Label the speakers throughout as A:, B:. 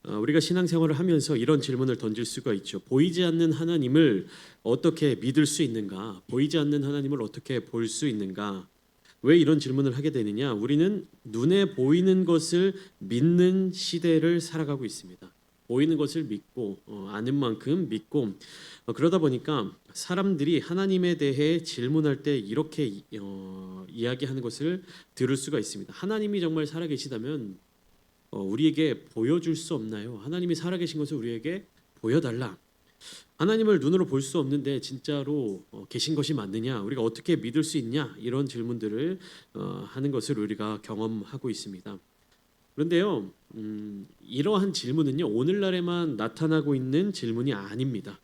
A: 우리가 신앙생활을 하면서 이런 질문을 던질 수가 있죠. 보이지 않는 하나님을 어떻게 믿을 수 있는가? 보이지 않는 하나님을 어떻게 볼 수 있는가? 왜 이런 질문을 하게 되느냐? 우리는 눈에 보이는 것을 믿는 시대를 살아가고 있습니다. 보이는 것을 믿고 아는 만큼 믿고 그러다 보니까 사람들이 하나님에 대해 질문할 때 이렇게 이야기하는 것을 들을 수가 있습니다. 하나님이 정말 살아계시다면 우리에게 보여줄 수 없나요? 하나님이 살아계신 것을 우리에게 보여달라. 하나님을 눈으로 볼 수 없는데 진짜로 계신 것이 맞느냐? 우리가 어떻게 믿을 수 있냐? 이런 질문들을 하는 것을 우리가 경험하고 있습니다. 그런데요, 이러한 질문은요 오늘날에만 나타나고 있는 질문이 아닙니다.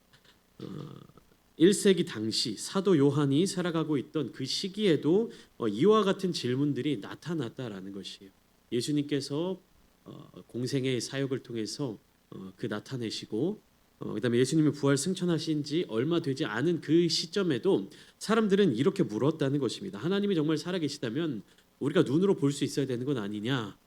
A: 1세기 당시 사도 요한이 살아가고 있던 그 시기에도 이와 같은 질문들이 나타났다라는 것이에요. 예수님께서 공생의 사역을 통해서 그 나타내시고 그다음에 예수님이 부활 승천하신 지 얼마 되지 않은 그 시점에도 사람들은 이렇게 물었다는 것입니다. 하나님이 정말 살아계시다면 우리가 눈으로 볼 수 있어야 되는 건 아니냐?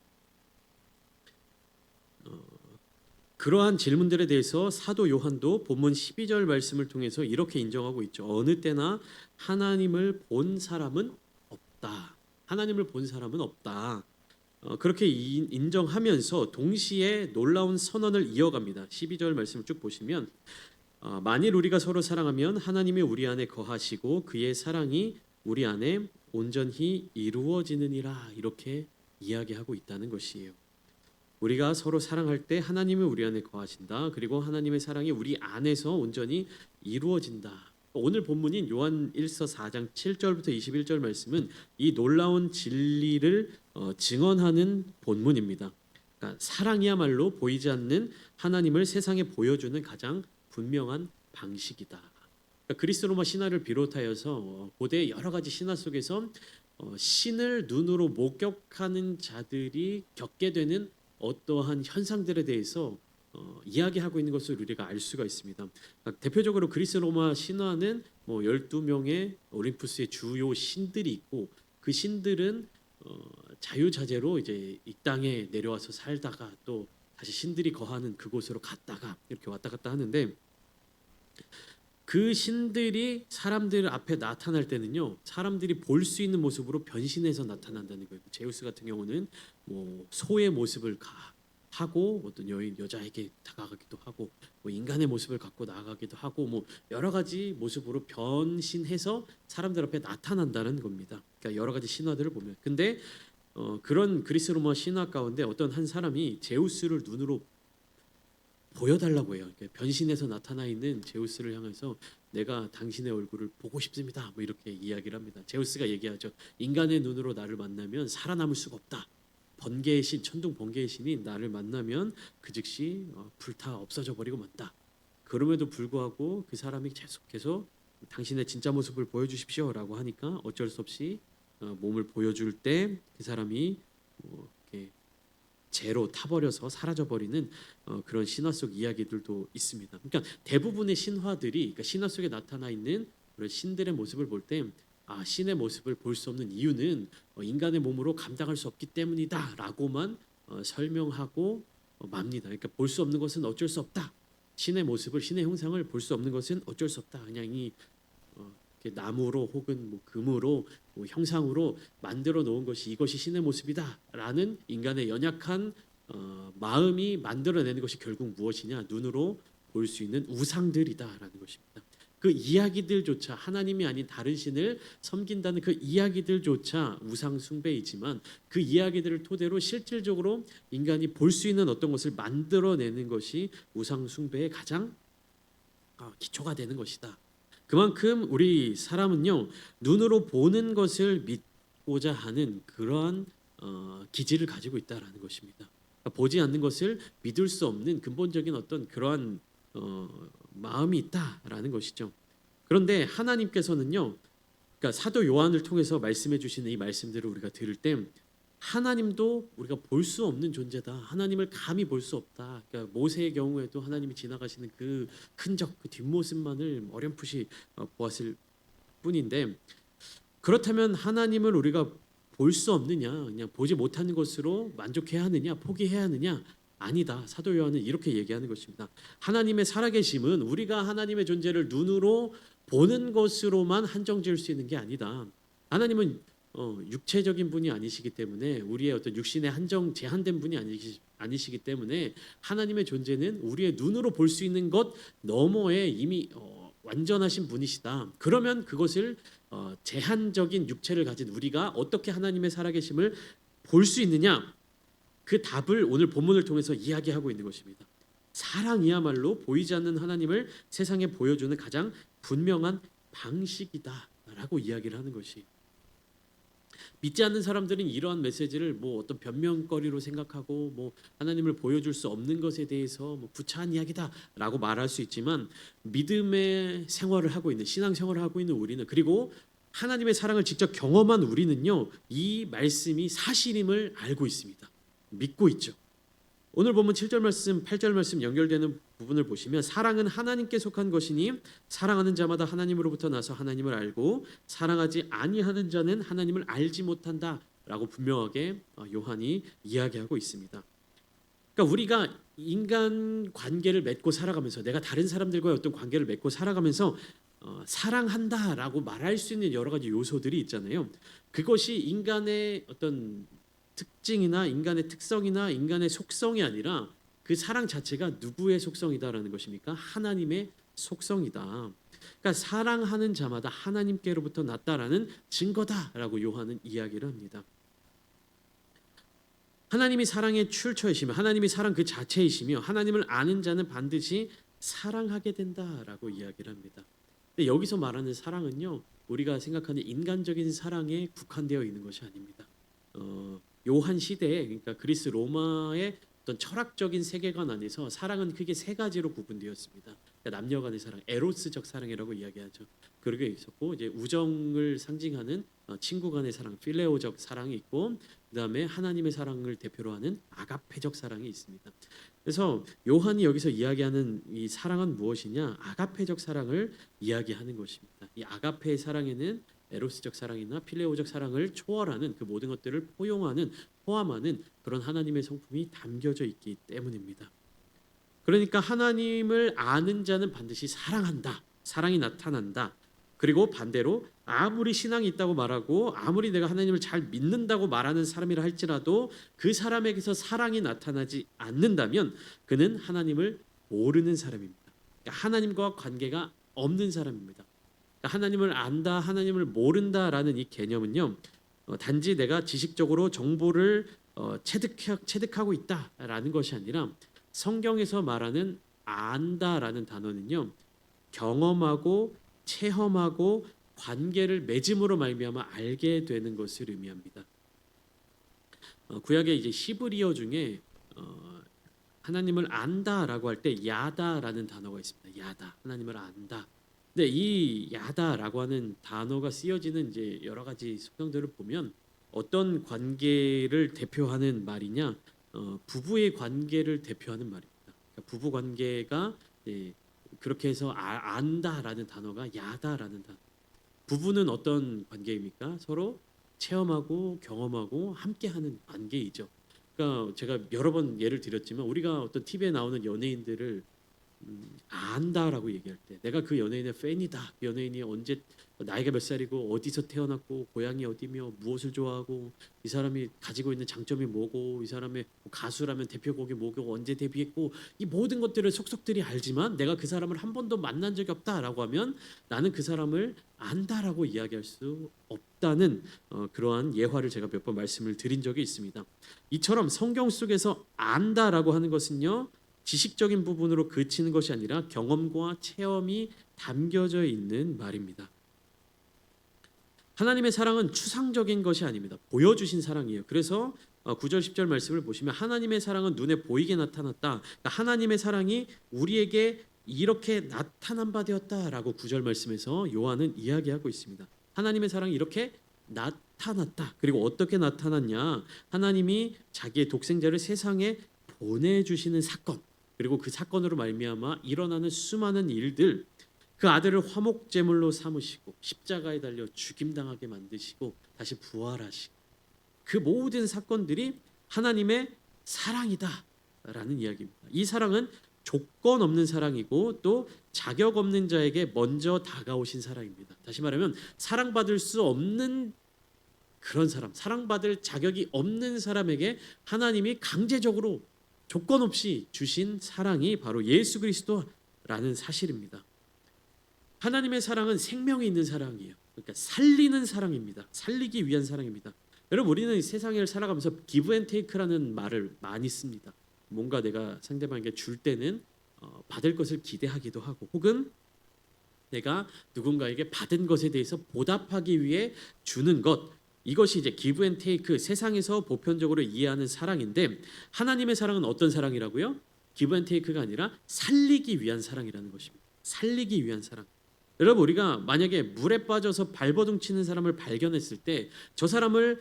A: 그러한 질문들에 대해서 사도 요한도 본문 12절 말씀을 통해서 이렇게 인정하고 있죠. 어느 때나 하나님을 본 사람은 없다. 하나님을 본 사람은 없다. 그렇게 인정하면서 동시에 놀라운 선언을 이어갑니다. 12절 말씀을 쭉 보시면 만일 우리가 서로 사랑하면 하나님이 우리 안에 거하시고 그의 사랑이 우리 안에 온전히 이루어지느니라 이렇게 이야기하고 있다는 것이에요. 우리가 서로 사랑할 때 하나님이 우리 안에 거하신다. 그리고 하나님의 사랑이 우리 안에서 온전히 이루어진다. 오늘 본문인 요한 1서 4장 7절부터 21절 말씀은 이 놀라운 진리를 증언하는 본문입니다. 그러니까 사랑이야말로 보이지 않는 하나님을 세상에 보여주는 가장 분명한 방식이다. 그러니까 그리스 로마 신화를 비롯하여서 고대 여러 가지 신화 속에서 신을 눈으로 목격하는 자들이 겪게 되는 어떠한 현상들에 대해서 이야기하고 있는 것을 우리가 알 수가 있습니다. 그러니까 대표적으로 그리스 로마 신화는 12명의 올림푸스의 주요 신들이 있고 그 신들은 자유자재로 이제 이 땅에 내려와서 살다가 또 다시 신들이 거하는 그곳으로 갔다가 이렇게 왔다 갔다 하는데 그 신들이 사람들 앞에 나타날 때는요 사람들이 볼 수 있는 모습으로 변신해서 나타난다는 거예요. 제우스 같은 경우는 소의 모습을 하고 어떤 여자에게 다가가기도 하고 인간의 모습을 갖고 나아가기도 하고 여러 가지 모습으로 변신해서 사람들 앞에 나타난다는 겁니다. 그러니까 여러 가지 신화들을 보면 근데 그런 그리스 로마 신화 가운데 어떤 한 사람이 제우스를 눈으로 보여달라고 해요. 변신해서 나타나 있는 제우스를 향해서 내가 당신의 얼굴을 보고 싶습니다. 이렇게 이야기를 합니다. 제우스가 얘기하죠. 인간의 눈으로 나를 만나면 살아남을 수가 없다. 번개의 신, 천둥 번개의 신이 나를 만나면 그 즉시 불타 없어져 버리고 만다. 그럼에도 불구하고 그 사람이 계속해서 당신의 진짜 모습을 보여주십시오라고 하니까 어쩔 수 없이 몸을 보여줄 때 그 사람이 이렇게 재로 타버려서 사라져버리는 그런 신화 속 이야기들도 있습니다. 그러니까 대부분의 신화들이 그러니까 신화 속에 나타나 있는 그런 신들의 모습을 볼 때 신의 모습을 볼 수 없는 이유는 인간의 몸으로 감당할 수 없기 때문이다라고만 설명하고 맙니다. 그러니까 볼 수 없는 것은 어쩔 수 없다. 신의 모습을 신의 형상을 볼 수 없는 것은 어쩔 수 없다. 그냥 이 나무로 혹은 금으로 형상으로 만들어 놓은 것이 이것이 신의 모습이다라는 인간의 연약한 마음이 만들어내는 것이 결국 무엇이냐? 눈으로 볼 수 있는 우상들이다라는 것입니다. 그 이야기들조차 하나님이 아닌 다른 신을 섬긴다는 그 이야기들조차 우상 숭배이지만 그 이야기들을 토대로 실질적으로 인간이 볼 수 있는 어떤 것을 만들어내는 것이 우상 숭배의 가장 기초가 되는 것이다. 그만큼 우리 사람은요 눈으로 보는 것을 믿고자 하는 그러한 기질을 가지고 있다라는 것입니다. 그러니까 보지 않는 것을 믿을 수 없는 근본적인 어떤 그러한 마음이 있다라는 것이죠. 그런데 하나님께서는요, 그러니까 사도 요한을 통해서 말씀해 주시는 이 말씀들을 우리가 들을 때 하나님도 우리가 볼 수 없는 존재다. 하나님을 감히 볼 수 없다. 그러니까 모세의 경우에도 하나님이 지나가시는 그 흔적, 그 뒷모습만을 어렴풋이 보았을 뿐인데 그렇다면 하나님을 우리가 볼 수 없느냐, 그냥 보지 못하는 것으로 만족해야 하느냐, 포기해야 하느냐? 아니다. 사도 요한은 이렇게 얘기하는 것입니다. 하나님의 살아계심은 우리가 하나님의 존재를 눈으로 보는 것으로만 한정 지을 수 있는 게 아니다. 하나님은 육체적인 분이 아니시기 때문에 우리의 어떤 육신의 한정 제한된 분이 아니시기 때문에 하나님의 존재는 우리의 눈으로 볼 수 있는 것 너머에 이미 완전하신 분이시다. 그러면 그것을 제한적인 육체를 가진 우리가 어떻게 하나님의 살아계심을 볼 수 있느냐? 그 답을 오늘 본문을 통해서 이야기하고 있는 것입니다. 사랑이야말로 보이지 않는 하나님을 세상에 보여주는 가장 분명한 방식이다라고 이야기를 하는 것이, 믿지 않는 사람들은 이러한 메시지를 뭐 어떤 변명거리로 생각하고 뭐 하나님을 보여줄 수 없는 것에 대해서 뭐 구차한 이야기다라고 말할 수 있지만, 믿음의 생활을 하고 있는 신앙 생활을 하고 있는 우리는, 그리고 하나님의 사랑을 직접 경험한 우리는요, 이 말씀이 사실임을 알고 있습니다. 믿고 있죠. 오늘 보면 7절 말씀, 8절 말씀 연결되는 부분을 보시면, 사랑은 하나님께 속한 것이니 사랑하는 자마다 하나님으로부터 나서 하나님을 알고 사랑하지 아니하는 자는 하나님을 알지 못한다라고 분명하게 요한이 이야기하고 있습니다. 그러니까 우리가 인간 관계를 맺고 살아가면서, 내가 다른 사람들과의 어떤 관계를 맺고 살아가면서 사랑한다라고 말할 수 있는 여러 가지 요소들이 있잖아요. 그것이 인간의 어떤 특징이나 인간의 특성이나 인간의 속성이 아니라 그 사랑 자체가 누구의 속성이다라는 것입니까? 하나님의 속성이다. 그러니까 사랑하는 자마다 하나님께로부터 났다라는 증거다라고 요한은 이야기를 합니다. 하나님이 사랑의 출처이시며 하나님이 사랑 그 자체이시며 하나님을 아는 자는 반드시 사랑하게 된다라고 이야기를 합니다. 근데 여기서 말하는 사랑은요, 우리가 생각하는 인간적인 사랑에 국한되어 있는 것이 아닙니다. 요한 시대에, 그러니까 그리스 로마의 어떤 철학적인 세계관 안에서 사랑은 크게 세 가지로 구분되었습니다. 그러니까 남녀간의 사랑, 에로스적 사랑이라고 이야기하죠. 그렇게 있었고, 이제 우정을 상징하는 친구간의 사랑, 필레오적 사랑이 있고, 그다음에 하나님의 사랑을 대표로 하는 아가페적 사랑이 있습니다. 그래서 요한이 여기서 이야기하는 이 사랑은 무엇이냐? 아가페적 사랑을 이야기하는 것입니다. 이 아가페의 사랑에는 에로스적 사랑이나 필레오적 사랑을 초월하는 그 모든 것들을 포함하는 그런 하나님의 성품이 담겨져 있기 때문입니다. 그러니까 하나님을 아는 자는 반드시 사랑한다. 사랑이 나타난다. 그리고 반대로 아무리 신앙이 있다고 말하고 아무리 내가 하나님을 잘 믿는다고 말하는 사람이라 할지라도 그 사람에게서 사랑이 나타나지 않는다면 그는 하나님을 모르는 사람입니다. 그러니까 하나님과 관계가 없는 사람입니다. 하나님을 안다, 하나님을 모른다라는 이 개념은요, 단지 내가 지식적으로 정보를 체득하고 있다라는 것이 아니라, 성경에서 말하는 안다라는 단어는요, 경험하고 체험하고 관계를 맺음으로 말미암아 알게 되는 것을 의미합니다. 구약의 이제 히브리어 중에 하나님을 안다라고 할 때 야다라는 단어가 있습니다. 야다, 하나님을 안다. 근데 이 야다라고 하는 단어가 쓰여지는 이제 여러 가지 성경들을 보면 어떤 관계를 대표하는 말이냐? 부부의 관계를 대표하는 말입니다. 그러니까 부부 관계가 그렇게 해서 안다라는 단어가 야다라는 단어. 부부는 어떤 관계입니까? 서로 체험하고 경험하고 함께하는 관계이죠. 그러니까 제가 여러 번 예를 드렸지만, 우리가 어떤 TV에 나오는 연예인들을 안다라고 얘기할 때, 내가 그 연예인의 팬이다. 그 연예인이 언제, 나이가 몇 살이고 어디서 태어났고 고향이 어디며 무엇을 좋아하고 이 사람이 가지고 있는 장점이 뭐고 이 사람의 가수라면 대표곡이 뭐고 언제 데뷔했고, 이 모든 것들을 속속들이 알지만 내가 그 사람을 한 번도 만난 적이 없다라고 하면 나는 그 사람을 안다라고 이야기할 수 없다는 그러한 예화를 제가 몇 번 말씀을 드린 적이 있습니다. 이처럼 성경 속에서 안다라고 하는 것은요, 지식적인 부분으로 그치는 것이 아니라 경험과 체험이 담겨져 있는 말입니다. 하나님의 사랑은 추상적인 것이 아닙니다. 보여주신 사랑이에요. 그래서 9절 10절 말씀을 보시면 하나님의 사랑은 눈에 보이게 나타났다. 그러니까 하나님의 사랑이 우리에게 이렇게 나타난 바 되었다라고 9절 말씀에서 요한은 이야기하고 있습니다. 하나님의 사랑이 이렇게 나타났다. 그리고 어떻게 나타났냐? 하나님이 자기의 독생자를 세상에 보내주시는 사건, 그리고 그 사건으로 말미암아 일어나는 수많은 일들, 그 아들을 화목제물로 삼으시고 십자가에 달려 죽임당하게 만드시고 다시 부활하시고, 그 모든 사건들이 하나님의 사랑이다. 라는 이야기입니다. 이 사랑은 조건 없는 사랑이고 또 자격 없는 자에게 먼저 다가오신 사랑입니다. 다시 말하면 사랑받을 수 없는 그런 사람, 사랑받을 자격이 없는 사람에게 하나님이 강제적으로 조건 없이 주신 사랑이 바로 예수 그리스도라는 사실입니다. 하나님의 사랑은 생명이 있는 사랑이에요. 그러니까 살리는 사랑입니다. 살리기 위한 사랑입니다. 여러분, 우리는 세상을 살아가면서 give and take라는 말을 많이 씁니다. 뭔가 내가 상대방에게 줄 때는 받을 것을 기대하기도 하고, 혹은 내가 누군가에게 받은 것에 대해서 보답하기 위해 주는 것, 이것이 이제 give and take, 세상에서 보편적으로 이해하는 사랑인데, 하나님의 사랑은 어떤 사랑이라고요? give and take가 아니라 살리기 위한 사랑이라는 것입니다. 살리기 위한 사랑. 여러분, 우리가 만약에 물에 빠져서 발버둥 치는 사람을 발견했을 때 저 사람을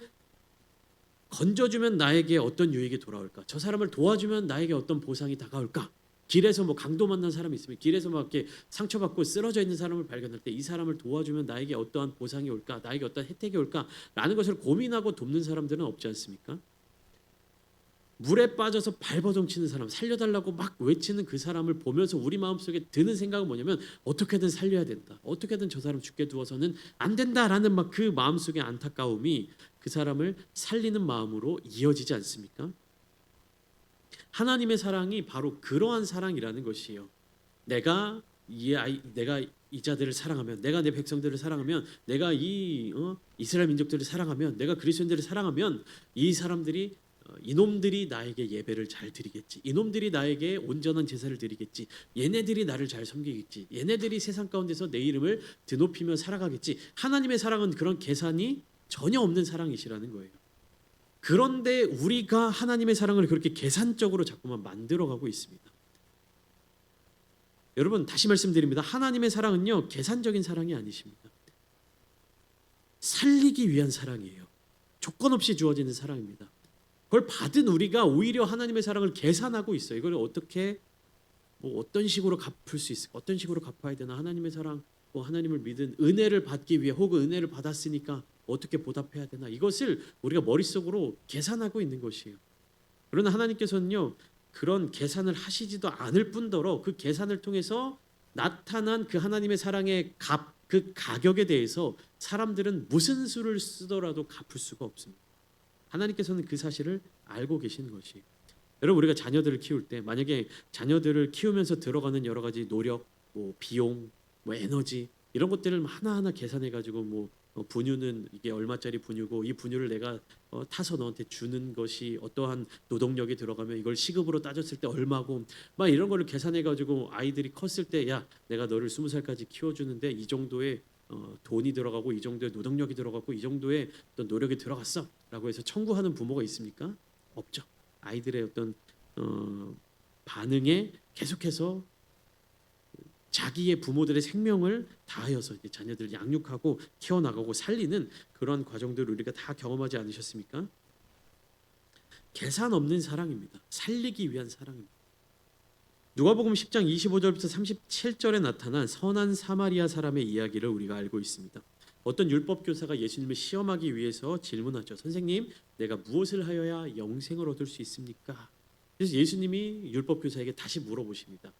A: 건져주면 나에게 어떤 유익이 돌아올까? 저 사람을 도와주면 나에게 어떤 보상이 다가올까? 길에서 뭐 강도 만난 사람이 있으면, 길에서 막 이렇게 상처받고 쓰러져 있는 사람을 발견할 때 이 사람을 도와주면 나에게 어떠한 보상이 올까? 나에게 어떤 혜택이 올까? 라는 것을 고민하고 돕는 사람들은 없지 않습니까? 물에 빠져서 발버둥 치는 사람, 살려달라고 막 외치는 그 사람을 보면서 우리 마음속에 드는 생각은 뭐냐면, 어떻게든 살려야 된다, 어떻게든 저 사람 죽게 두어서는 안 된다라는 막 그 마음속의 안타까움이 그 사람을 살리는 마음으로 이어지지 않습니까? 하나님의 사랑이 바로 그러한 사랑이라는 것이에요. 내가 이 자들을 사랑하면, 내가 내 백성들을 사랑하면, 내가 이스라엘 민족들을 사랑하면, 내가 그리스도인들을 사랑하면, 이 사람들이 이놈들이 나에게 예배를 잘 드리겠지, 이놈들이 나에게 온전한 제사를 드리겠지, 얘네들이 나를 잘 섬기겠지, 얘네들이 세상 가운데서 내 이름을 드높이며 살아가겠지. 하나님의 사랑은 그런 계산이 전혀 없는 사랑이시라는 거예요. 그런데 우리가 하나님의 사랑을 그렇게 계산적으로 자꾸만 만들어가고 있습니다. 여러분, 다시 말씀드립니다. 하나님의 사랑은요, 계산적인 사랑이 아니십니다. 살리기 위한 사랑이에요. 조건 없이 주어지는 사랑입니다. 그걸 받은 우리가 오히려 하나님의 사랑을 계산하고 있어요. 이걸 어떻게, 어떤 식으로 갚을 수 있을까? 어떤 식으로 갚아야 되나? 하나님의 사랑, 하나님을 믿은 은혜를 받기 위해, 혹은 은혜를 받았으니까 어떻게 보답해야 되나? 이것을 우리가 머릿속으로 계산하고 있는 것이에요. 그러나 하나님께서는요, 그런 계산을 하시지도 않을 뿐더러 그 계산을 통해서 나타난 그 하나님의 사랑의 값, 그 가격에 대해서 사람들은 무슨 수를 쓰더라도 갚을 수가 없습니다. 하나님께서는 그 사실을 알고 계시는 것이에요. 여러분, 우리가 자녀들을 키울 때, 만약에 자녀들을 키우면서 들어가는 여러 가지 노력, 비용, 에너지, 이런 것들을 하나하나 계산해 가지고 분유는 이게 얼마짜리 분유고, 이 분유를 내가 타서 너한테 주는 것이 어떠한 노동력이 들어가면 이걸 시급으로 따졌을 때 얼마고, 막 이런 거를 계산해 가지고 아이들이 컸을 때, 야, 내가 너를 20살까지 키워주는데 이 정도의 돈이 들어가고, 이 정도의 노동력이 들어가고, 이 정도의 어떤 노력이 들어갔어라고 해서 청구하는 부모가 있습니까? 없죠. 아이들의 어떤 반응에 계속해서 자기의 부모들의 생명을 다하여서 이제 자녀들을 양육하고 키워나가고 살리는 그런 과정들을 우리가 다 경험하지 않으셨습니까? 계산 없는 사랑입니다. 살리기 위한 사랑입니다. 누가복음 10장 25절부터 37절에 나타난 선한 사마리아 사람의 이야기를 우리가 알고 있습니다. 어떤 율법 교사가 예수님을 시험하기 위해서 질문하죠. 선생님, 내가 무엇을 하여야 영생을 얻을 수 있습니까? 그래서 예수님이 율법 교사에게 다시 물어보십니다.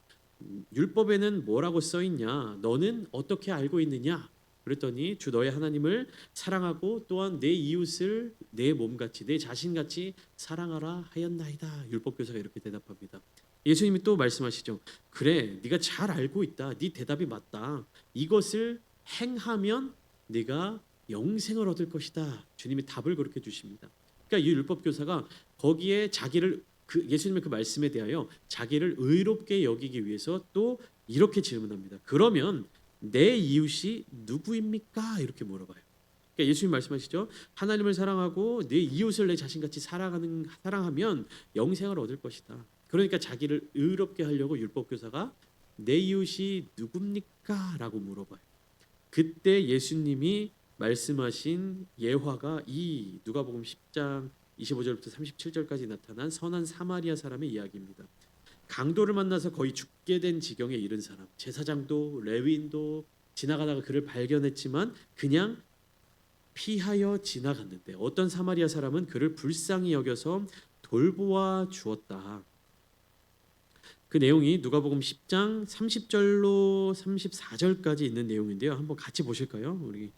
A: 율법에는 뭐라고 써 있냐? 너는 어떻게 알고 있느냐? 그랬더니 주 너의 하나님을 사랑하고 또한 내 이웃을 내 몸같이, 내 자신같이 사랑하라 하였나이다. 율법 교사가 이렇게 대답합니다. 예수님이 또 말씀하시죠. 그래, 네가 잘 알고 있다. 네 대답이 맞다. 이것을 행하면 네가 영생을 얻을 것이다. 주님이 답을 그렇게 주십니다. 그러니까 이 율법 교사가 거기에 자기를 예수님의 그 말씀에 대하여 자기를 의롭게 여기기 위해서 또 이렇게 질문합니다. 그러면 내 이웃이 누구입니까? 이렇게 물어봐요. 그러니까 예수님 말씀하시죠. 하나님을 사랑하고 내 이웃을 내 자신같이 사랑하면 영생을 얻을 것이다. 그러니까 자기를 의롭게 하려고 율법 교사가 내 이웃이 누굽니까? 라고 물어봐요. 그때 예수님이 말씀하신 예화가 이 누가복음 10장 25절부터 37절까지 나타난 선한 사마리아 사람의 이야기입니다. 강도를 만나서 거의 죽게 된 지경에 이른 사람, 제사장도 레위인도 지나가다가 그를 발견했지만 그냥 피하여 지나갔는데 어떤 사마리아 사람은 그를 불쌍히 여겨서 돌보아 주었다. 그 내용이 누가복음 10장 30절로 34절까지 있는 내용인데요. 한번 같이 보실까요? 우리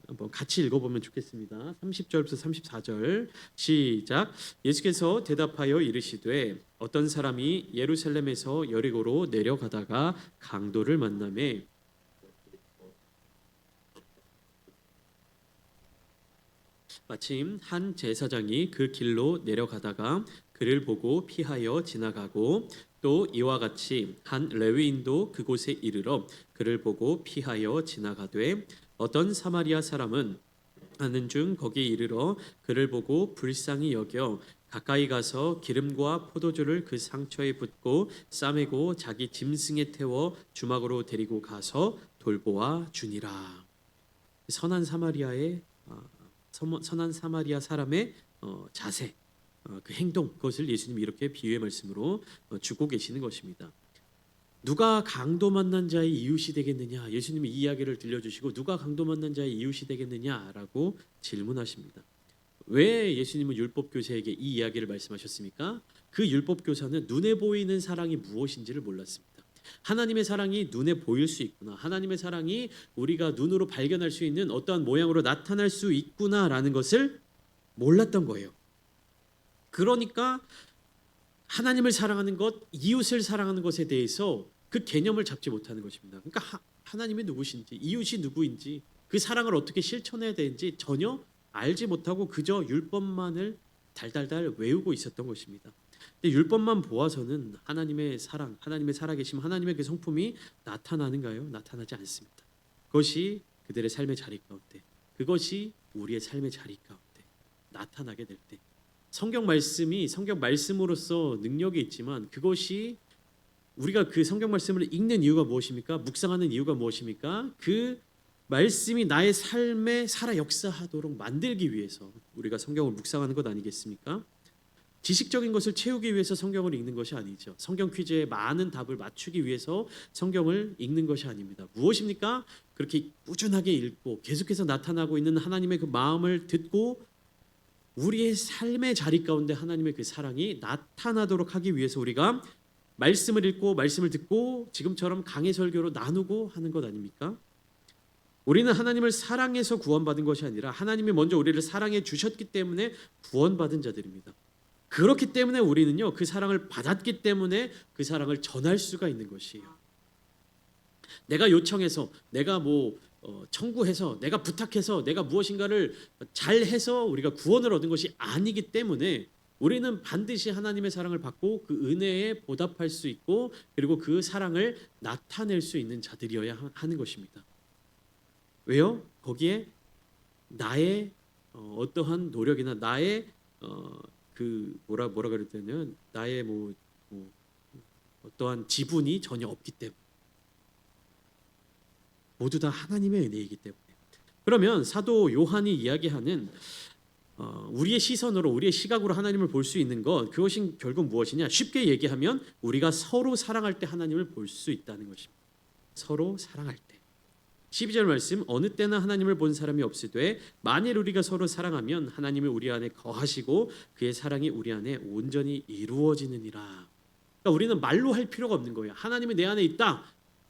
A: 한번 같이 읽어보면 좋겠습니다. 30절부터 34절 시작. 예수께서 대답하여 이르시되 어떤 사람이 예루살렘에서 여리고로 내려가다가 강도를 만나매 마침 한 제사장이 그 길로 내려가다가 그를 보고 피하여 지나가고 또 이와 같이 한 레위인도 그곳에 이르러 그를 보고 피하여 지나가되 어떤 사마리아 사람은 하는 중 거기에 이르러 그를 보고 불쌍히 여겨 가까이 가서 기름과 포도주를 그 상처에 붓고 싸매고 자기 짐승에 태워 주막으로 데리고 가서 돌보아 주니라. 선한 사마리아의 선한 사마리아 사람의 자세, 그 행동, 그것을 예수님이 이렇게 비유의 말씀으로 주고 계시는 것입니다. 누가 강도 만난 자의 이웃이 되겠느냐? 예수님이 이 이야기를 들려주시고 누가 강도 만난 자의 이웃이 되겠느냐라고 질문하십니다. 왜 예수님은 율법 교사에게 이 이야기를 말씀하셨습니까? 그 율법 교사는 눈에 보이는 사랑이 무엇인지를 몰랐습니다. 하나님의 사랑이 눈에 보일 수 있구나. 하나님의 사랑이 우리가 눈으로 발견할 수 있는 어떠한 모양으로 나타날 수 있구나라는 것을 몰랐던 거예요. 그러니까 하나님을 사랑하는 것, 이웃을 사랑하는 것에 대해서 그 개념을 잡지 못하는 것입니다. 그러니까 하나님이 누구신지, 이웃이 누구인지, 그 사랑을 어떻게 실천해야 되는지 전혀 알지 못하고 그저 율법만을 달달달 외우고 있었던 것입니다. 근데 율법만 보아서는 하나님의 사랑, 하나님의 살아계심, 하나님의 그 성품이 나타나는가요? 나타나지 않습니다. 그것이 그들의 삶의 자리 가운데, 그것이 우리의 삶의 자리 가운데 나타나게 될 때, 성경 말씀이 성경 말씀으로서 능력이 있지만 그것이 우리가 그 성경 말씀을 읽는 이유가 무엇입니까? 묵상하는 이유가 무엇입니까? 그 말씀이 나의 삶에 살아 역사하도록 만들기 위해서 우리가 성경을 묵상하는 것 아니겠습니까? 지식적인 것을 채우기 위해서 성경을 읽는 것이 아니죠. 성경 퀴즈에 많은 답을 맞추기 위해서 성경을 읽는 것이 아닙니다. 무엇입니까? 그렇게 꾸준하게 읽고 계속해서 나타나고 있는 하나님의 그 마음을 듣고 우리의 삶의 자리 가운데 하나님의 그 사랑이 나타나도록 하기 위해서 우리가 말씀을 읽고 말씀을 듣고 지금처럼 강해 설교로 나누고 하는 것 아닙니까? 우리는 하나님을 사랑해서 구원받은 것이 아니라 하나님이 먼저 우리를 사랑해 주셨기 때문에 구원받은 자들입니다. 그렇기 때문에 우리는요, 그 사랑을 받았기 때문에 그 사랑을 전할 수가 있는 것이에요. 내가 요청해서, 내가 청구해서, 내가 부탁해서, 내가 무엇인가를 잘해서 우리가 구원을 얻은 것이 아니기 때문에 우리는 반드시 하나님의 사랑을 받고 그 은혜에 보답할 수 있고 그리고 그 사랑을 나타낼 수 있는 자들이어야 하는 것입니다. 왜요? 거기에 나의 어떠한 노력이나 나의 그 뭐라 그럴 때는 나의 어떠한 지분이 전혀 없기 때문에 모두 다 하나님의 은혜이기 때문에. 그러면 사도 요한이 이야기하는 우리의 시선으로 우리의 시각으로 하나님을 볼 수 있는 것, 그것이 결국 무엇이냐? 쉽게 얘기하면 우리가 서로 사랑할 때 하나님을 볼 수 있다는 것입니다. 서로 사랑할 때. 12절 말씀, 어느 때나 하나님을 본 사람이 없으되 만일 우리가 서로 사랑하면 하나님이 우리 안에 거하시고 그의 사랑이 우리 안에 온전히 이루어지느니라. 그러니까 우리는 말로 할 필요가 없는 거예요. 하나님이 내 안에 있다,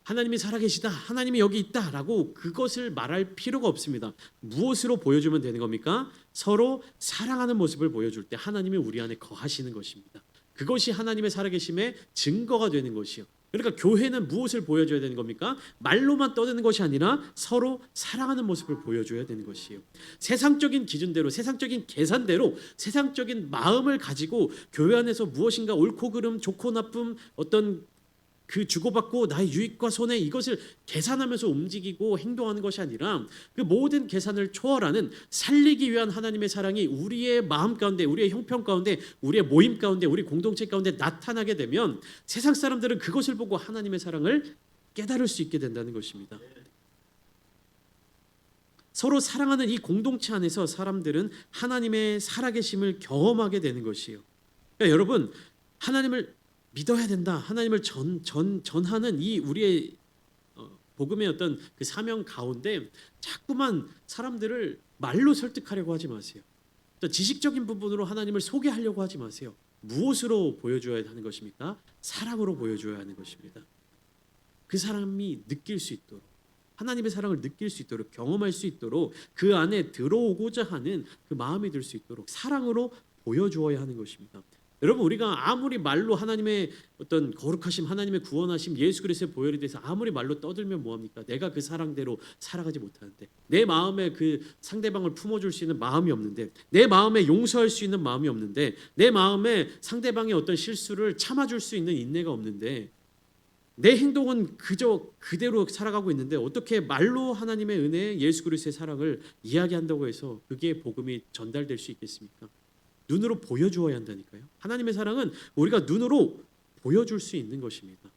A: 하나님이 살아계시다, 하나님이 여기 있다라고 그것을 말할 필요가 없습니다. 무엇으로 보여주면 되는 겁니까? 서로 사랑하는 모습을 보여줄 때 하나님이 우리 안에 거하시는 것입니다. 그것이 하나님의 살아계심의 증거가 되는 것이요. 그러니까 교회는 무엇을 보여줘야 되는 겁니까? 말로만 떠드는 것이 아니라 서로 사랑하는 모습을 보여줘야 되는 것이에요. 세상적인 기준대로, 세상적인 계산대로, 세상적인 마음을 가지고 교회 안에서 무엇인가 옳고 그름, 좋고 나쁨, 어떤 그 주고받고 나의 유익과 손해 이것을 계산하면서 움직이고 행동하는 것이 아니라 그 모든 계산을 초월하는 살리기 위한 하나님의 사랑이 우리의 마음 가운데, 우리의 형편 가운데, 우리의 모임 가운데, 우리 공동체 가운데 나타나게 되면 세상 사람들은 그것을 보고 하나님의 사랑을 깨달을 수 있게 된다는 것입니다. 서로 사랑하는 이 공동체 안에서 사람들은 하나님의 살아계심을 경험하게 되는 것이에요. 그러니까 여러분, 하나님을 믿어야 된다. 하나님을 전하는 이 우리의 복음의 어떤 그 사명 가운데 자꾸만 사람들을 말로 설득하려고 하지 마세요. 지식적인 부분으로 하나님을 소개하려고 하지 마세요. 무엇으로 보여줘야 하는 것입니까? 사랑으로 보여줘야 하는 것입니다. 그 사람이 느낄 수 있도록, 하나님의 사랑을 느낄 수 있도록, 경험할 수 있도록, 그 안에 들어오고자 하는 그 마음이 들 수 있도록 사랑으로 보여주어야 하는 것입니다. 여러분, 우리가 아무리 말로 하나님의 어떤 거룩하심, 하나님의 구원하심, 예수 그리스도의 보혈에 대해서 아무리 말로 떠들면 뭐합니까? 내가 그 사랑대로 살아가지 못하는데, 내 마음에 그 상대방을 품어줄 수 있는 마음이 없는데, 내 마음에 용서할 수 있는 마음이 없는데, 내 마음에 상대방의 어떤 실수를 참아줄 수 있는 인내가 없는데, 내 행동은 그저 그대로 살아가고 있는데 어떻게 말로 하나님의 은혜, 예수 그리스도의 사랑을 이야기한다고 해서 그게 복음이 전달될 수 있겠습니까? 눈으로 보여주어야 한다니까요. 하나님의 사랑은 우리가 눈으로 보여줄 수 있는 것입니다.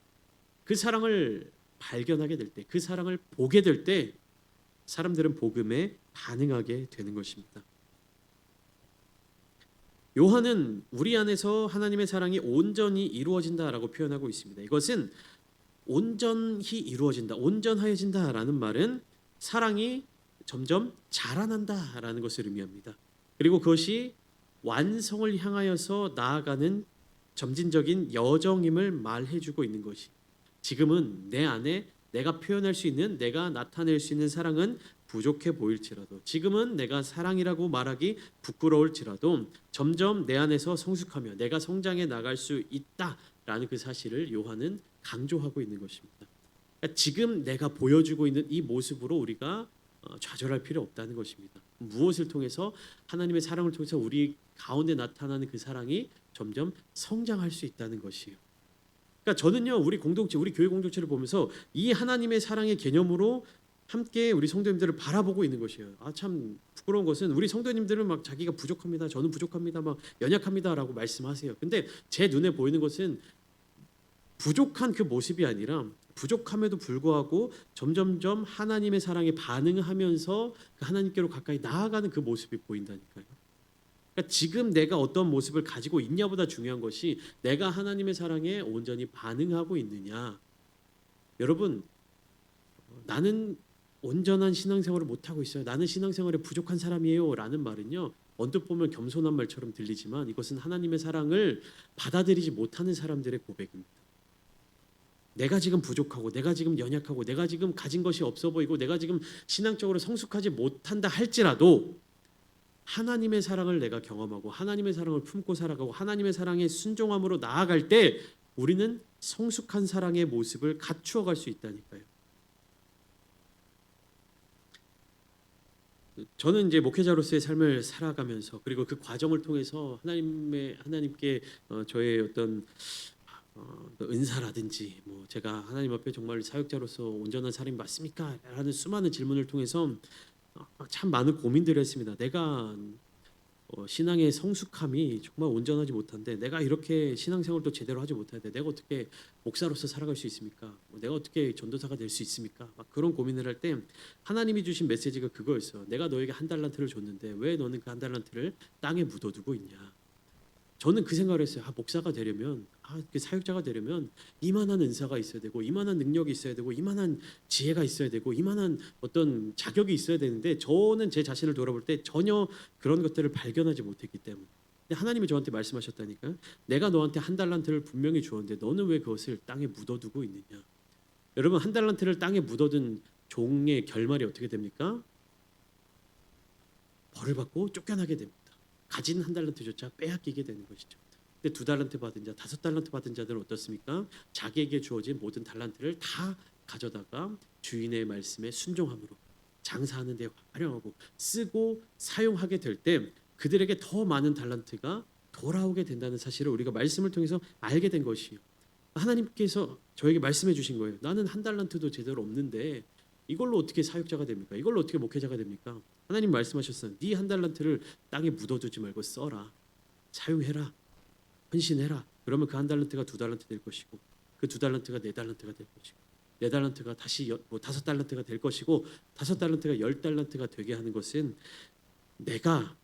A: 그 사랑을 발견하게 될 때, 그 사랑을 보게 될 때 사람들은 복음에 반응하게 되는 것입니다. 요한은 우리 안에서 하나님의 사랑이 온전히 이루어진다라고 표현하고 있습니다. 이것은 온전히 이루어진다, 온전하여진다라는 말은 사랑이 점점 자라난다라는 것을 의미합니다. 그리고 그것이 완성을 향하여서 나아가는 점진적인 여정임을 말해주고 있는 것이, 지금은 내 안에 내가 표현할 수 있는, 내가 나타낼 수 있는 사랑은 부족해 보일지라도, 지금은 내가 사랑이라고 말하기 부끄러울지라도 점점 내 안에서 성숙하며 내가 성장해 나갈 수 있다라는 그 사실을 요한은 강조하고 있는 것입니다. 그러니까 지금 내가 보여주고 있는 이 모습으로 우리가 좌절할 필요 없다는 것입니다. 무엇을 통해서? 하나님의 사랑을 통해서 우리 가운데 나타나는 그 사랑이 점점 성장할 수 있다는 것이에요. 그러니까 저는요, 우리 공동체, 우리 교회 공동체를 보면서 이 하나님의 사랑의 개념으로 함께 우리 성도님들을 바라보고 있는 것이에요. 참 부끄러운 것은 우리 성도님들은 막 자기가 부족합니다, 저는 부족합니다, 막 연약합니다라고 말씀하세요. 근데 제 눈에 보이는 것은 부족한 그 모습이 아니라, 부족함에도 불구하고 점점점 하나님의 사랑에 반응하면서 그 하나님께로 가까이 나아가는 그 모습이 보인다니까요. 그러니까 지금 내가 어떤 모습을 가지고 있냐보다 중요한 것이 내가 하나님의 사랑에 온전히 반응하고 있느냐. 여러분, 나는 온전한 신앙생활을 못하고 있어요, 나는 신앙생활에 부족한 사람이에요 라는 말은요, 언뜻 보면 겸손한 말처럼 들리지만 이것은 하나님의 사랑을 받아들이지 못하는 사람들의 고백입니다. 내가 지금 부족하고, 내가 지금 연약하고, 내가 지금 가진 것이 없어 보이고, 내가 지금 신앙적으로 성숙하지 못한다 할지라도 하나님의 사랑을 내가 경험하고 하나님의 사랑을 품고 살아가고 하나님의 사랑에 순종함으로 나아갈 때 우리는 성숙한 사랑의 모습을 갖추어 갈 수 있다니까요. 저는 이제 목회자로서의 삶을 살아가면서, 그리고 그 과정을 통해서 하나님께 저의 어떤 은사라든지, 뭐 제가 하나님 앞에 정말 사역자로서 온전한 사람이 맞습니까? 라는 수많은 질문을 통해서 참 많은 고민들을 했습니다. 내가 신앙의 성숙함이 정말 온전하지 못한데, 내가 이렇게 신앙생활도 제대로 하지 못하는데 내가 어떻게 목사로서 살아갈 수 있습니까? 내가 어떻게 전도사가 될 수 있습니까? 막 그런 고민을 할 때 하나님이 주신 메시지가 그거였어요. 내가 너에게 한 달란트를 줬는데 왜 너는 그 한 달란트를 땅에 묻어두고 있냐. 저는 그 생각을 했어요. 목사가 되려면, 그 사역자가 되려면 이만한 은사가 있어야 되고, 이만한 능력이 있어야 되고, 이만한 지혜가 있어야 되고, 이만한 어떤 자격이 있어야 되는데, 저는 제 자신을 돌아볼 때 전혀 그런 것들을 발견하지 못했기 때문에. 근데 하나님이 저한테 말씀하셨다니까요. 내가 너한테 한 달란트를 분명히 주었는데 너는 왜 그것을 땅에 묻어두고 있느냐. 여러분, 한 달란트를 땅에 묻어둔 종의 결말이 어떻게 됩니까? 벌을 받고 쫓겨나게 됩니다. 가진 한 달란트조차 빼앗기게 되는 것이죠. 근데 2달란트 받은 자, 5달란트 받은 자들은 어떻습니까? 자기에게 주어진 모든 달란트를 다 가져다가 주인의 말씀에 순종함으로 장사하는 데 활용하고 쓰고 사용하게 될 때 그들에게 더 많은 달란트가 돌아오게 된다는 사실을 우리가 말씀을 통해서 알게 된 것이에요. 하나님께서 저에게 말씀해 주신 거예요. 나는 한 달란트도 제대로 없는데 이걸로 어떻게 사역자가 됩니까? 이걸로 어떻게 목회자가 됩니까? 하나님 말씀하셨어요. 네 한 달란트를 땅에 묻어두지 말고 써라, 사용해라, 헌신해라. 그러면 그 한 달란트가 2달란트 될 것이고, 그 2달란트가 4달란트가 될 것이고, 4달란트가 다시 5달란트가 될 것이고, 5달란트가 10달란트가 되게 하는 것은 내가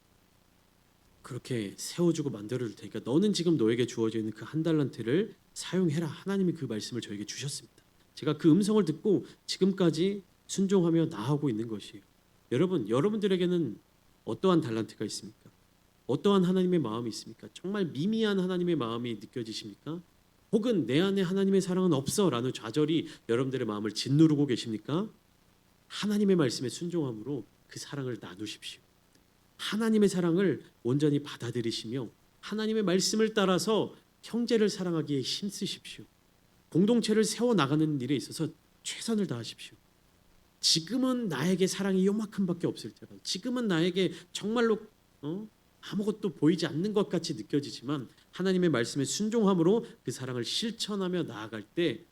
A: 그렇게 세워주고 만들어줄 테니까 너는 지금 너에게 주어져 있는 그 한 달란트를 사용해라. 하나님이 그 말씀을 저에게 주셨습니다. 제가 그 음성을 듣고 지금까지 순종하며 나아가고 있는 것이에요. 여러분, 여러분들에게는 어떠한 달란트가 있습니까? 어떠한 하나님의 마음이 있습니까? 정말 미미한 하나님의 마음이 느껴지십니까? 혹은 내 안에 하나님의 사랑은 없어라는 좌절이 여러분들의 마음을 짓누르고 계십니까? 하나님의 말씀에 순종함으로 그 사랑을 나누십시오. 하나님의 사랑을 온전히 받아들이시며 하나님의 말씀을 따라서 형제를 사랑하기에 힘쓰십시오. 공동체를 세워나가는 일에 있어서 최선을 다하십시오. 지금은 나에게 사랑이 요만큼밖에 없을지라도, 지금은 나에게 정말로 아무것도 보이지 않는 것 같이 느껴지지만 하나님의 말씀에 순종함으로 그 사랑을 실천하며 나아갈 때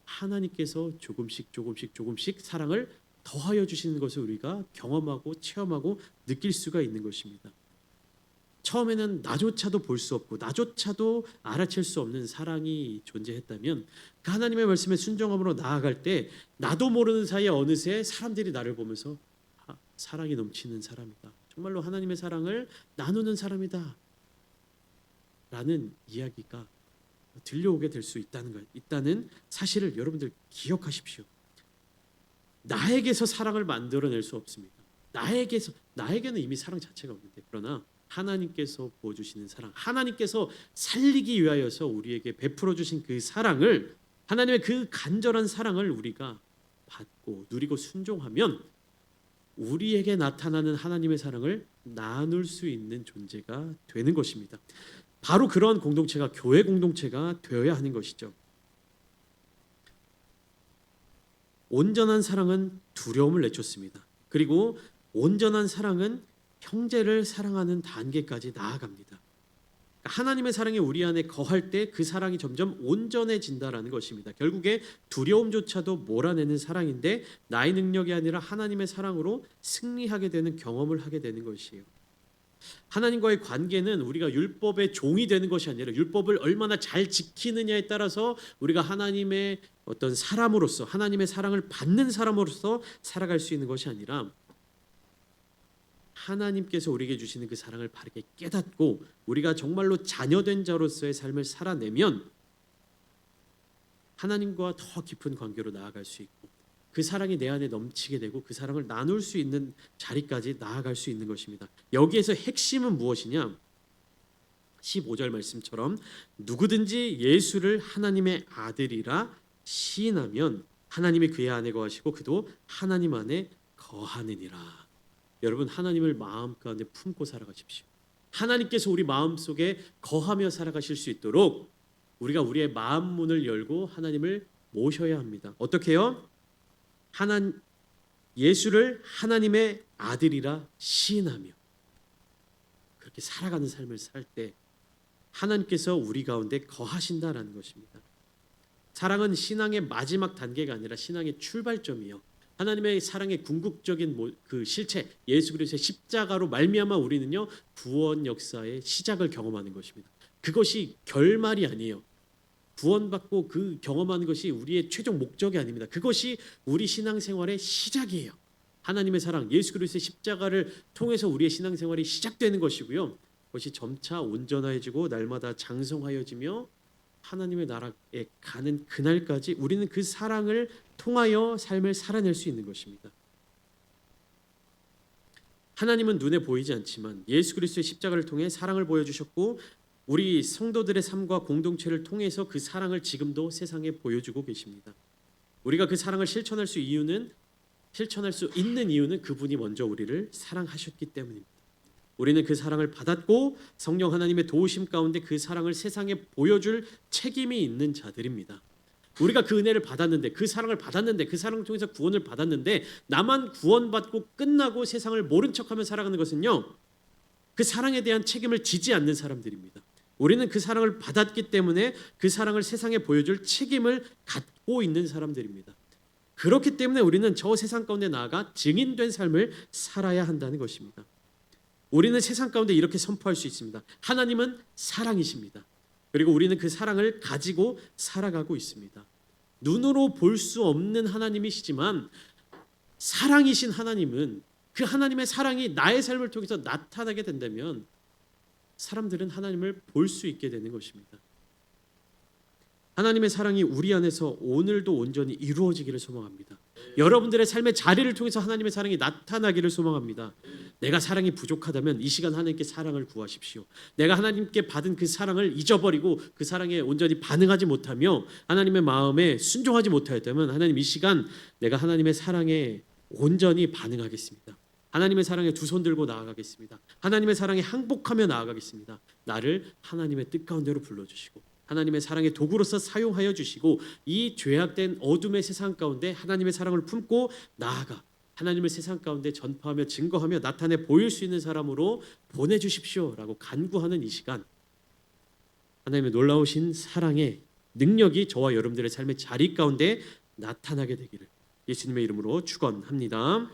A: 하나님께서 조금씩 사랑을 더하여 주시는 것을 우리가 경험하고 체험하고 느낄 수가 있는 것입니다. 처음에는 나조차도 볼 수 없고 나조차도 알아챌 수 없는 사랑이 존재했다면 그 하나님의 말씀에 순종함으로 나아갈 때 나도 모르는 사이에 어느새 사람들이 나를 보면서 사랑이 넘치는 사람이다, 정말로 하나님의 사랑을 나누는 사람이다 라는 이야기가 들려오게 될 수 있다는 사실을 여러분들 기억하십시오. 나에게서 사랑을 만들어낼 수 없습니다. 나에게는 이미 사랑 자체가 없는데, 그러나 하나님께서 부어주시는 사랑, 하나님께서 살리기 위하여서 우리에게 베풀어 주신 그 사랑을, 하나님의 그 간절한 사랑을 우리가 받고 누리고 순종하면 우리에게 나타나는 하나님의 사랑을 나눌 수 있는 존재가 되는 것입니다. 바로 그러한 공동체가 교회 공동체가 되어야 하는 것이죠. 온전한 사랑은 두려움을 내쫓습니다. 그리고 온전한 사랑은 형제를 사랑하는 단계까지 나아갑니다. 하나님의 사랑이 우리 안에 거할 때 그 사랑이 점점 온전해진다라는 것입니다. 결국에 두려움조차도 몰아내는 사랑인데 나의 능력이 아니라 하나님의 사랑으로 승리하게 되는 경험을 하게 되는 것이에요. 하나님과의 관계는 우리가 율법의 종이 되는 것이 아니라 율법을 얼마나 잘 지키느냐에 따라서 우리가 하나님의 어떤 사람으로서, 하나님의 사랑을 받는 사람으로서 살아갈 수 있는 것이 아니라 하나님께서 우리에게 주시는 그 사랑을 바르게 깨닫고 우리가 정말로 자녀된 자로서의 삶을 살아내면 하나님과 더 깊은 관계로 나아갈 수 있고 그 사랑이 내 안에 넘치게 되고 그 사랑을 나눌 수 있는 자리까지 나아갈 수 있는 것입니다. 여기에서 핵심은 무엇이냐? 15절 말씀처럼 누구든지 예수를 하나님의 아들이라 시인하면 하나님이 그의 안에 거하시고 그도 하나님 안에 거하느니라. 여러분, 하나님을 마음 가운데 품고 살아가십시오. 하나님께서 우리 마음속에 거하며 살아가실 수 있도록 우리가 우리의 마음 문을 열고 하나님을 모셔야 합니다. 어떻게 해요? 예수를 하나님의 아들이라 시인하며 그렇게 살아가는 삶을 살 때 하나님께서 우리 가운데 거하신다라는 것입니다. 사랑은 신앙의 마지막 단계가 아니라 신앙의 출발점이요. 하나님의 사랑의 궁극적인 그 실체, 예수 그리스도의 십자가로 말미암아 우리는요 구원 역사의 시작을 경험하는 것입니다. 그것이 결말이 아니에요. 구원받고 그 경험하는 것이 우리의 최종 목적이 아닙니다. 그것이 우리 신앙생활의 시작이에요. 하나님의 사랑, 예수 그리스도의 십자가를 통해서 우리의 신앙생활이 시작되는 것이고요. 그것이 점차 온전해지고 날마다 장성하여지며 하나님의 나라에 가는 그날까지 우리는 그 사랑을 통하여 삶을 살아낼 수 있는 것입니다. 하나님은 눈에 보이지 않지만 예수 그리스도의 십자가를 통해 사랑을 보여주셨고 우리 성도들의 삶과 공동체를 통해서 그 사랑을 지금도 세상에 보여주고 계십니다. 우리가 그 사랑을 실천할 수 있는 이유는 그분이 먼저 우리를 사랑하셨기 때문입니다. 우리는 그 사랑을 받았고 성령 하나님의 도우심 가운데 그 사랑을 세상에 보여줄 책임이 있는 자들입니다. 우리가 그 은혜를 받았는데, 그 사랑을 받았는데, 그 사랑을 통해서 구원을 받았는데 나만 구원받고 끝나고 세상을 모른 척하며 살아가는 것은요, 그 사랑에 대한 책임을 지지 않는 사람들입니다. 우리는 그 사랑을 받았기 때문에 그 사랑을 세상에 보여줄 책임을 갖고 있는 사람들입니다. 그렇기 때문에 우리는 저 세상 가운데 나아가 증인된 삶을 살아야 한다는 것입니다. 우리는 세상 가운데 이렇게 선포할 수 있습니다. 하나님은 사랑이십니다. 그리고 우리는 그 사랑을 가지고 살아가고 있습니다. 눈으로 볼 수 없는 하나님이시지만 사랑이신 하나님은 그 하나님의 사랑이 나의 삶을 통해서 나타나게 된다면 사람들은 하나님을 볼 수 있게 되는 것입니다. 하나님의 사랑이 우리 안에서 오늘도 온전히 이루어지기를 소망합니다. 여러분들의 삶의 자리를 통해서 하나님의 사랑이 나타나기를 소망합니다. 내가 사랑이 부족하다면 이 시간 하나님께 사랑을 구하십시오. 내가 하나님께 받은 그 사랑을 잊어버리고 그 사랑에 온전히 반응하지 못하며 하나님의 마음에 순종하지 못하였다면 하나님 이 시간 내가 하나님의 사랑에 온전히 반응하겠습니다. 하나님의 사랑에 두 손 들고 나아가겠습니다. 하나님의 사랑에 항복하며 나아가겠습니다. 나를 하나님의 뜻 가운데로 불러주시고 하나님의 사랑의 도구로서 사용하여 주시고 이 죄악된 어둠의 세상 가운데 하나님의 사랑을 품고 나아가 하나님을 세상 가운데 전파하며 증거하며 나타내 보일 수 있는 사람으로 보내주십시오라고 간구하는 이 시간, 하나님의 놀라우신 사랑의 능력이 저와 여러분들의 삶의 자리 가운데 나타나게 되기를 예수님의 이름으로 축원합니다.